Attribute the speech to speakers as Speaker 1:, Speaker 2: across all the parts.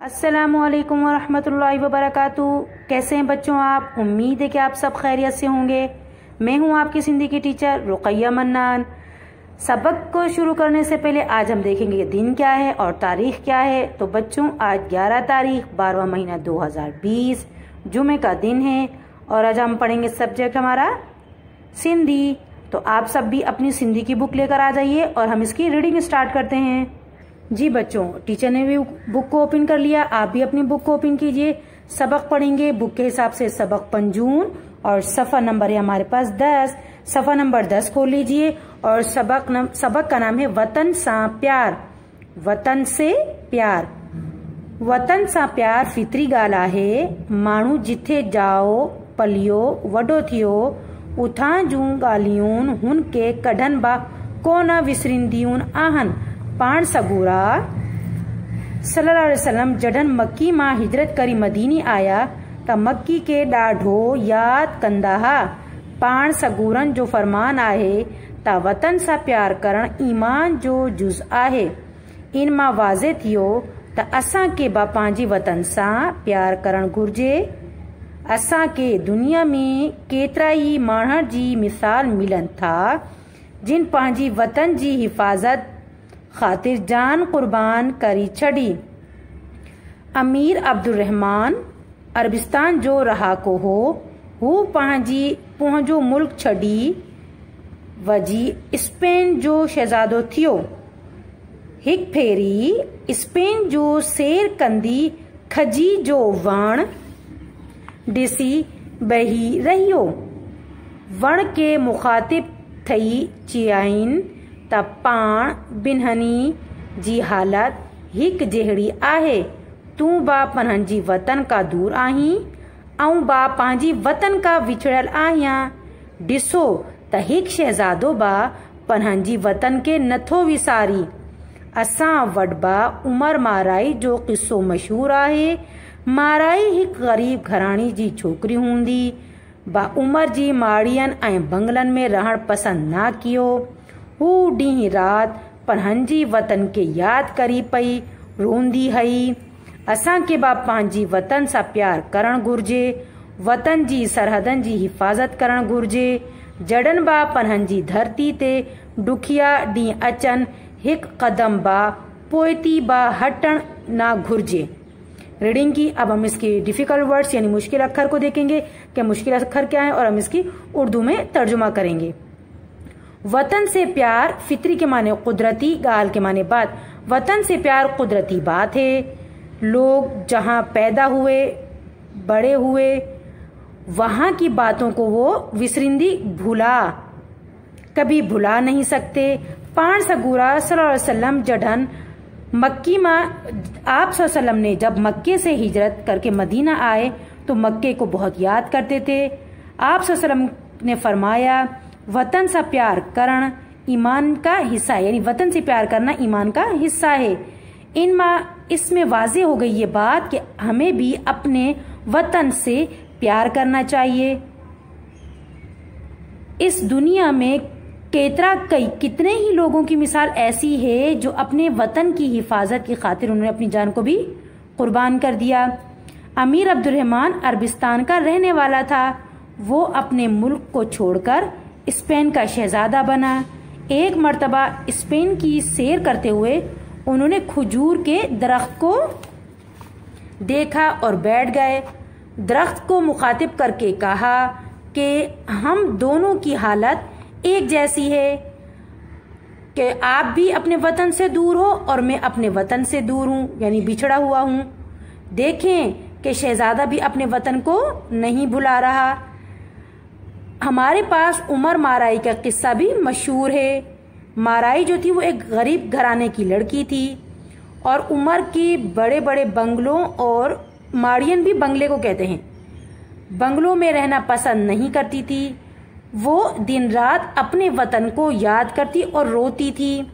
Speaker 1: अस्सलामुअलैकुम वरहमतुल्लाहि वबरकातुहू। कैसे हैं बच्चों आप? उम्मीद है कि आप सब खैरियत से होंगे। मैं हूं आपकी हिंदी की टीचर रुकैया मन्नान। सबक को शुरू करने से पहले आज हम देखेंगे कि दिन क्या है और तारीख क्या है। तो बच्चों, आज 11 तारीख 12वां महीना 2020 जुमे का दिन है और आज हम पढ़ेंगे सब्जेक्ट हमारा सिंधी। तो आप सब भी अपनी सिंधी की बुक लेकर आ जाइए और हम इसकी रीडिंग स्टार्ट करते हैं। जी बच्चों, टीचर ने भी बुक को ओपन कर लिया, आप भी अपनी बुक को ओपन कीजिए। सबक पढ़ेंगे बुक के हिसाब से। सबक पंजून और सफा नंबर है हमारे पास 10। सफा नंबर 10 खोल लीजिए और सबक का नाम है वतन सा प्यार। वतन से प्यार। वतन सा प्यार फितरी गाला है। माण्हू जिथे जाओ पलियो वडो थियो उठां जूं ॻाल्हियूं हुन के कढन बा कोन विसरिंदियूं आहिन। पाण सगूरा सल्लल्लाहु अलैहि वसल्लम जडन मक्की मां हिजरत करी मदीनी आया त मक्की के ॾाढो याद कंदा हा। पाण सगूरन जो फरमान आहे त वतन सां प्यार करण ईमान जो जुज़ आहे। इन मां वाज़े थियो त असां के बा पंहिंजी वतन सां प्यार करण घुर्जे। असां के दुनिया में केतिरा ई माण्हुनि जी मिसाल मिलनि था जिन पंहिंजी वतन जी हिफ़ाज़त खातिर जान कुर्बान करी छड़ी। अमीर अब्दुर्रहमान अरबिस्तान जो रहाको हो। हू पंहिंजो मुल्क छड़ी वजी स्पेन जो शहजादो थियो। हिक फेरी स्पेन जो सैर कंदी खजी जो वण ॾिसी बही रहियो। वण के मुखातिब थई चयाईं त पाण बिन्हनी जी हालत हिक जहिड़ी आहे। तूं बा पंहिंजी वतन का दूर आहीं ऐं बा पंहिंजी वतन का विछड़ियल आहियां। ॾिसो त हिक शहजादो बा पंहिंजी वतन के नथो विसारी। असां वटि बा उमर माराई जो किस्सो मशहूर आहे। माराई हिक ग़रीब घराणी जी छोकिरी हूंदी। बा उमर जी माड़ियन ऐं बंगलन में रहण पसंद ना कियो। हू ॾींहुं राति पंहिंजी वतन के याद करी पई रोंदी हई। असां के बा पंहिंजी वतन सां प्यार करण घुर्जे। वतन जी सरहदनि जी हिफ़ाज़त करण घुर्जे। जडन बा पंहिंजी धरती ते ॾुखिया ॾींहं अचनि हिक कदम बा पोइती बा हटण ना घुर्जे। रीडिंग की अब हम इसके डिफिकल्ट वर्ड्स यानी मुश्किल अक्षर को देखेंगे कि मुश्किल अक्षर क्या है और हम इसकी उर्दू में तर्जुमा करेंगे। वतन से प्यार फितरी के माने कुदरती, गाल के माने बात। वतन से प्यार कुदरती बात है। लोग जहाँ पैदा हुए बड़े हुए वहाँ की बातों को वो विसरिंदी कभी भुला नहीं सकते। पाण सगूरा सल्लल्लाहु अलैहि वसल्लम जडन मक्की मां आप सल्लम ने जब मक्के से हिजरत करके मदीना आए तो मक्के को बहुत याद करते थे। आप सल्लम ने फरमाया वतन से प्यार करण ईमान का हिस्सा है, यानी वतन से प्यार करना ईमान का हिस्सा है। इसमें वाज़े हो गई ये बात कि हमें भी अपने वतन से प्यार करना चाहिए। इस दुनिया में कितने ही लोगों की मिसाल ऐसी है जो अपने वतन की हिफाजत की खातिर उन्होंने अपनी जान को भी कुर्बान कर दिया। अमीर अब्दुर्रहमान अरबिस्तान का रहने वाला था। वो अपने मुल्क को छोड़कर स्पेन का शहजादा बना। एक मर्तबा स्पेन की सैर करते हुए उन्होंने खजूर के दरख्त को देखा और बैठ गए। दरख्त को मुखातिब करके कहा कि हम दोनों की हालत एक जैसी है कि आप भी अपने वतन से दूर हो और मैं अपने वतन से दूर हूँ, यानी बिछड़ा हुआ हूँ। देखें कि शहजादा भी अपने वतन को नहीं भुला रहा। हमारे पास उमर माराई का किस्सा भी मशहूर है। माराई जो थी वो एक गरीब घराने की लड़की थी और उमर की बड़े बड़े बंगलों और माड़ियन भी बंगले को कहते हैं, बंगलों में रहना पसंद नहीं करती थी। वो दिन रात अपने वतन को याद करती और रोती थी।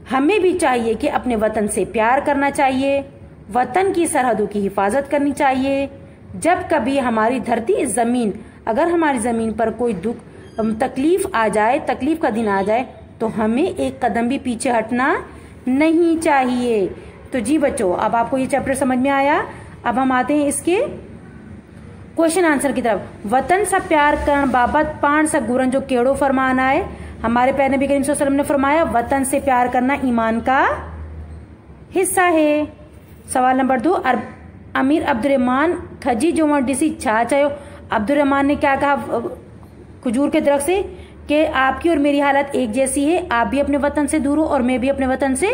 Speaker 1: हमें भी चाहिए कि अपने वतन से प्यार करना चाहिए। वतन की सरहदों की हिफाजत करनी चाहिए। जब कभी हमारी धरती जमीन अगर हमारी जमीन पर कोई दुख तकलीफ आ जाए, तकलीफ का दिन आ जाए तो हमें एक कदम भी पीछे हटना नहीं चाहिए। तो जी बच्चों, अब आपको ये चैप्टर समझ में आया। अब हम आते हैं इसके क्वेश्चन आंसर की तरफ। वतन सा प्यार करण बाबत पाण सा गुरन जो केड़ो फरमान आए। हमारे प्यारे नबी करीम सल्लल्लाहु अलैहि वसल्लम ने फरमाया वतन से प्यार करना ईमान का हिस्सा है। सवाल नंबर 2, अमीर अब्दुर्रहमान खजी जो डिसी छा चाहो। अब्दुर्रहमान ने क्या कहा खजूर के दरख्त से कि आपकी और मेरी हालत एक जैसी है, आप भी अपने वतन से दूर हो और मैं भी अपने वतन से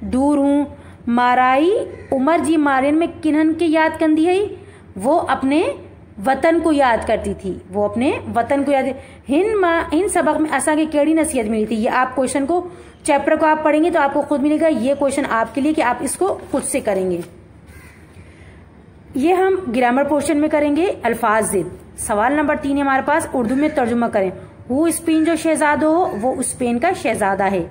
Speaker 1: दूर हूं। माराई उमर जी मारियन में किन्हन के याद कंदी है, वो अपने वतन को याद करती थी, वो अपने वतन को याद। हिन सबक में असा की केड़ी नसीहत मिली थी। ये आप क्वेश्चन को चैप्टर को आप पढ़ेंगे तो आपको खुद मिलेगा ये क्वेश्चन आपके लिए कि आप इसको खुद से करेंगे। ये हम ग्रामर पोर्शन में करेंगे। अल्फाज जिद। सवाल नंबर 3 हमारे पास, उर्दू में तर्जुमा करें। वो स्पेन जो शहजादो हो वो स्पेन का शहजादा है।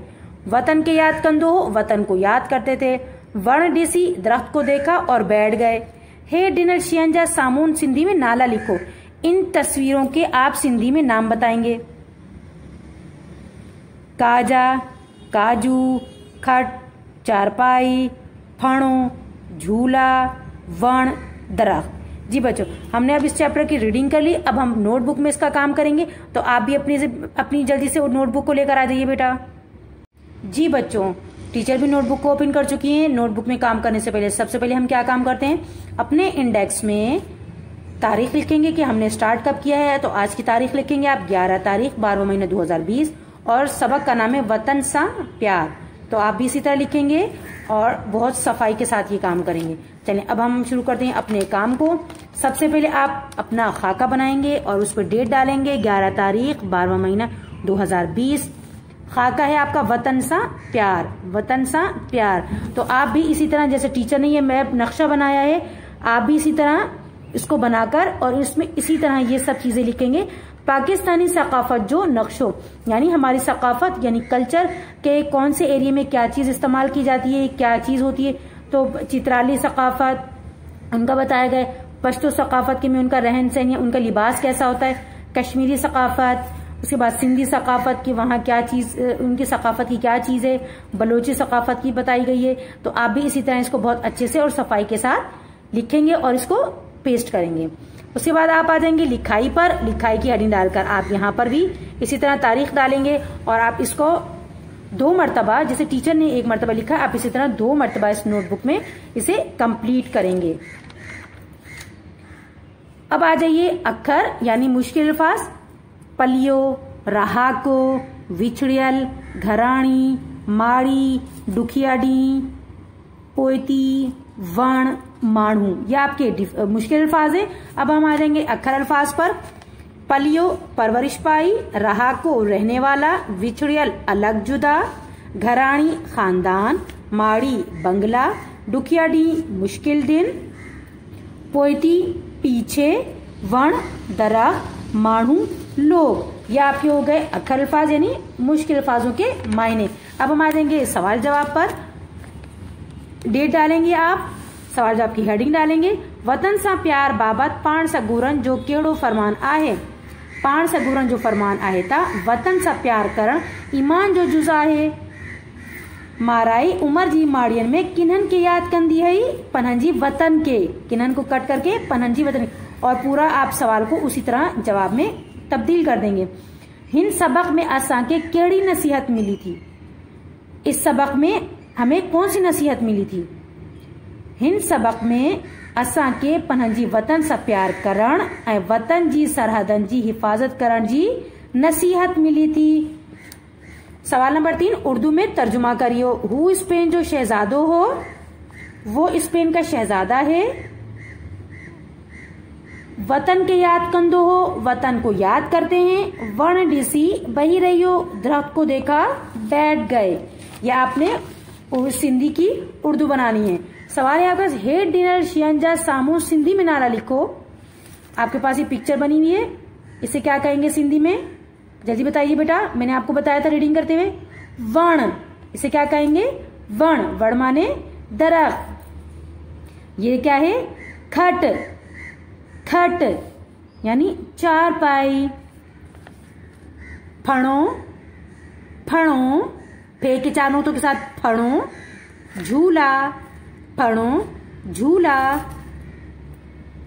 Speaker 1: वतन के याद कंदो हो, वतन को याद करते थे। वर्ण डिसी दरख्त को देखा और बैठ गए। हे डिनर शियंजा सामून सिंधी में नाला लिखो। इन तस्वीरों के आप सिंधी में नाम बताएंगे। काजा, काजू, खट, चारपाई, फणो, झूला, वण, दरख्त। जी बच्चों, हमने अब इस चैप्टर की रीडिंग कर ली। अब हम नोटबुक में इसका काम करेंगे, तो आप भी अपनी जल्दी से नोटबुक को लेकर आ जाइए बेटा। जी बच्चों, टीचर भी नोटबुक को ओपन कर चुकी हैं। नोटबुक में काम करने से पहले सबसे पहले हम क्या काम करते हैं, अपने इंडेक्स में तारीख लिखेंगे कि हमने स्टार्ट कब किया है। तो आज की तारीख लिखेंगे आप 11 तारीख 12वां महीना 2020 और सबक का नाम है वतन सा प्यार। तो आप भी इसी तरह लिखेंगे और बहुत सफाई के साथ ये काम करेंगे। चलिए अब हम शुरू करते हैं अपने काम को। सबसे पहले आप अपना खाका बनाएंगे और उस पर डेट डालेंगे 11 तारीख 12वां महीना 2020। खाका है आपका वतन सा प्यार, वतन सा प्यार। तो आप भी इसी तरह जैसे टीचर ने ये मैप नक्शा बनाया है, आप भी इसी तरह इसको बनाकर और इसमें इसी तरह ये सब चीजें लिखेंगे। पाकिस्तानी सकाफत जो नक्शो यानी हमारी सकाफत यानी कल्चर के कौन से एरिया में क्या चीज इस्तेमाल की जाती है, क्या चीज होती है। तो चित्राली सकाफत उनका बताया गया। पश्तो सकाफत के में उनका रहन सहन या उनका लिबास कैसा होता है। कश्मीरी सकाफत, उसके बाद सिंधी सकाफत की वहाँ क्या चीज, उनकी सकाफत की क्या चीज है। बलोची सकाफत की बताई गई है। तो आप भी इसी तरह इसको बहुत अच्छे से और सफाई के साथ लिखेंगे और इसको पेस्ट करेंगे। उसके बाद आप आ जाएंगे लिखाई पर। लिखाई की हेडिंग डालकर आप यहाँ पर भी इसी तरह तारीख डालेंगे और आप इसको 2 मरतबा, जैसे टीचर ने 1 मरतबा लिखा, आप इसी तरह 2 मरतबा इस नोटबुक में इसे कंप्लीट करेंगे। अब आ जाइए अक्षर यानी मुश्किल अल्फाज। पलियो, रहाको, विछड़ियल, घराणी, माड़ी, दुखियाडी, पोयती, वण, माणू, ये आपके मुश्किल अल्फाज है। अब हम आ जाएंगे अक्षर अल्फाज पर। पलियो परवरिश पाई, रहाको रहने वाला, विछड़ियल अलग जुदा, घराणी खानदान, माड़ी बंगला, दुखियाडी मुश्किल दिन, पोयती पीछे, वण दरख्त, माणू लोग। ये आपके हो गए अक्षर अल्फाज यानी मुश्किल अल्फाजों के मायने। अब हम आ जाएंगे सवाल जवाब पर। डेट डालेंगे आप, सवाल जवाब की हेडिंग डालेंगे। वतन सा प्यार बाबत पाण सा गुरन जो केड़ो फरमान आहे। पाण सा गुरन जो फरमान आहे था वतन सा प्यार करण ईमान जो जुजा है। माराई उमर जी माड़ियन में किन्हन के याद कंदी है, पनहंजी वतन के, किन्हन को कट करके पनहंजी वतन। और पूरा आप सवाल को उसी तरह जवाब में तब्दील कर देंगे। हिन सबक में असा के केड़ी नसीहत मिली थी। इस सबक में हमें कौन सी नसीहत मिली थी। हिन सबक में असा के पनहंजी वतन सा प्यार करण ऐं वतन जी सरहदन जी हिफाजत करण जी नसीहत मिली थी। सवाल नंबर 3 उर्दू में तर्जुमा करियो। हु स्पेन जो शहजादो हो, वो स्पेन का शहजादा है। वतन के याद कंदो हो, वतन को याद करते हैं। वर्ण डिसी बही रहियो, दरख्त को देखा बैठ गए। या आपने सिंधी की उर्दू बनानी है। सवाल है आपका हेड डिनर शियंजा सामू सिंधी में नारा लिखो। आपके पास ये पिक्चर बनी हुई है, इसे क्या कहेंगे सिंधी में, जल्दी बताइए बेटा। मैंने आपको बताया था रीडिंग करते हुए। वण, इसे क्या कहेंगे, वण। वण माने दरख्त। ये क्या है, खट, खट यानी चारपाई। फणो, फणो फे के 4 नोटों के साथ फणो। झूला, फणो झूला,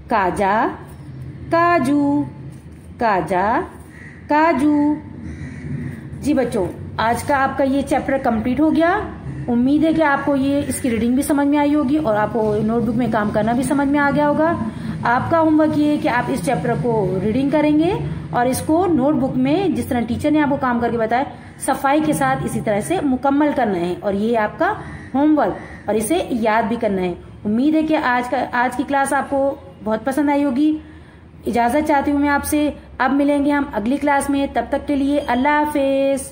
Speaker 1: काजा काजू, काजा काजू। जी बच्चों, आज का आपका ये चैप्टर कंप्लीट हो गया। उम्मीद है कि आपको ये इसकी रीडिंग भी समझ में आई होगी और आपको नोटबुक में काम करना भी समझ में आ गया होगा। आपका होमवर्क ये है कि आप इस चैप्टर को रीडिंग करेंगे और इसको नोटबुक में जिस तरह टीचर ने आपको काम करके बताया सफाई के साथ इसी तरह से मुकम्मल करना है और ये आपका होमवर्क और इसे याद भी करना है। उम्मीद है कि आज की क्लास आपको बहुत पसंद आई होगी। इजाजत चाहती हूँ मैं आपसे। अब मिलेंगे हम अगली क्लास में, तब तक के लिए अल्लाह हाफिज।